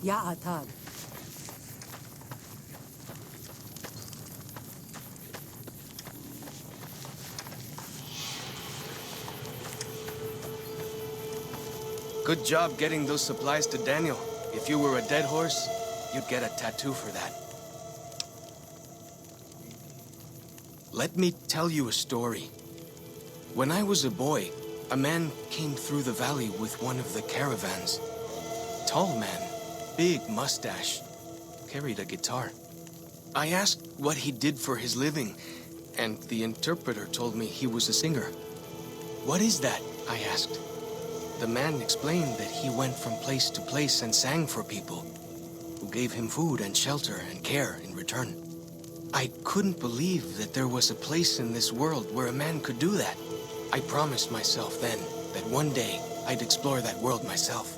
Ya'atag. Good job getting those supplies to Daniel. If you were a dead horse, you'd get a tattoo for that. Let me tell you a story. When I was a boy, a man came through the valley with one of the caravans. Tall man, big mustache, carried a guitar. I asked what he did for his living, and the interpreter told me he was a singer. "What is that?" I asked. The man explained that he went from place to place and sang for people, who gave him food and shelter and care in return. I couldn't believe that there was a place in this world where a man could do that. I promised myself then that one day I'd explore that world myself.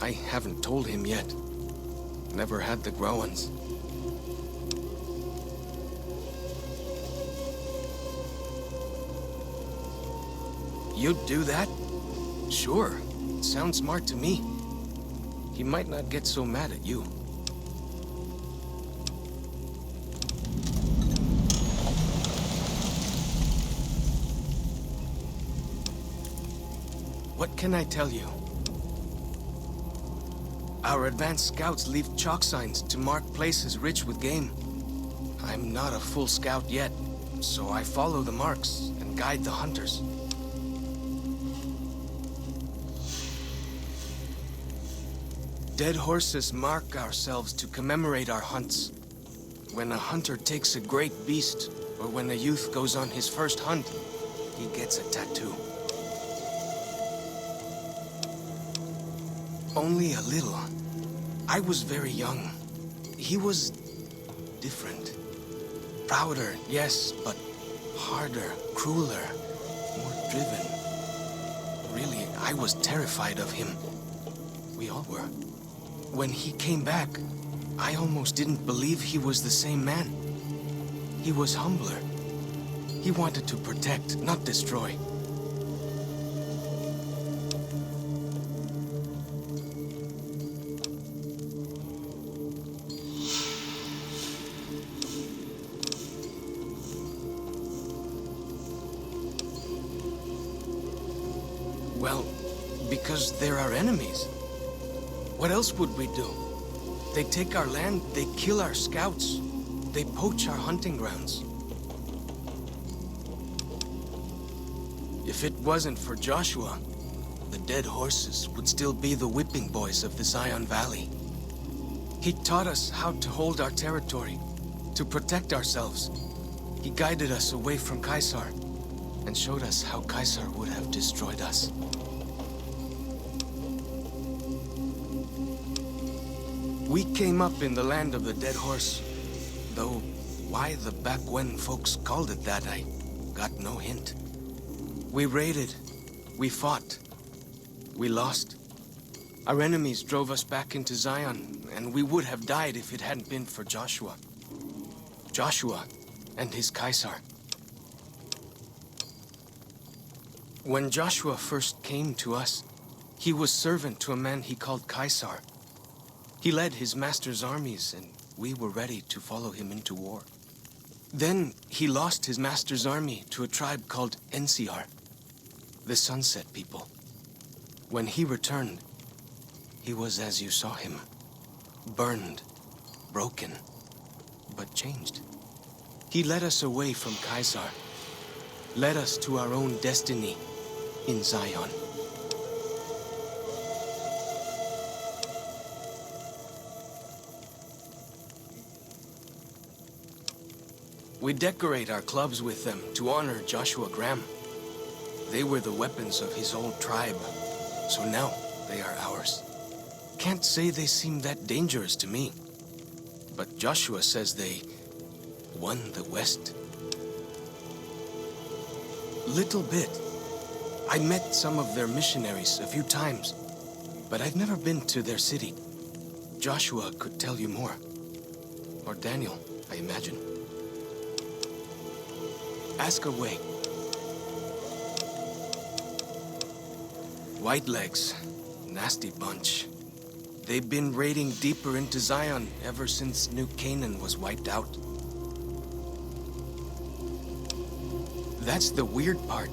I haven't told him yet. Never had the Growans. You'd do that? Sure. Sounds smart to me. He might not get so mad at you. What can I tell you? Our advanced scouts leave chalk signs to mark places rich with game. I'm not a full scout yet, so I follow the marks and guide the hunters. Dead horses mark ourselves to commemorate our hunts. When a hunter takes a great beast, or when a youth goes on his first hunt, he gets a tattoo. Only a little. I was very young. He was different. Prouder, yes, but harder, crueler, more driven. Really, I was terrified of him. We all were. When he came back, I almost didn't believe he was the same man. He was humbler. He wanted to protect, not destroy. Well, because they're our enemies. What else would we do? They take our land, they kill our scouts, they poach our hunting grounds. If it wasn't for Joshua, the dead horses would still be the whipping boys of the Zion Valley. He taught us how to hold our territory, to protect ourselves. He guided us away from Caesar, and showed us how Caesar would have destroyed us. We came up in the land of the dead horse, though why the back when folks called it that, I got no hint. We raided, we fought, we lost. Our enemies drove us back into Zion, and we would have died if it hadn't been for Joshua. Joshua and his Caesar. When Joshua first came to us, he was servant to a man he called Caesar. He led his master's armies, and we were ready to follow him into war. Then he lost his master's army to a tribe called NCR, the Sunset People. When he returned, he was as you saw him, burned, broken, but changed. He led us away from Caesar, led us to our own destiny in Zion. We decorate our clubs with them to honor Joshua Graham. They were the weapons of his old tribe, so now they are ours. Can't say they seem that dangerous to me, but Joshua says they won the West. Little bit. I met some of their missionaries a few times, but I've never been to their city. Joshua could tell you more. Or Daniel, I imagine. Ask away. Whitelegs. Nasty bunch. They've been raiding deeper into Zion ever since New Canaan was wiped out. That's the weird part.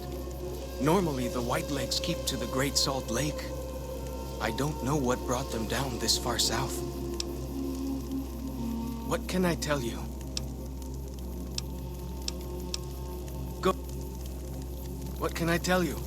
Normally, the Whitelegs keep to the Great Salt Lake. I don't know what brought them down this far south. What can I tell you? Go. What can I tell you?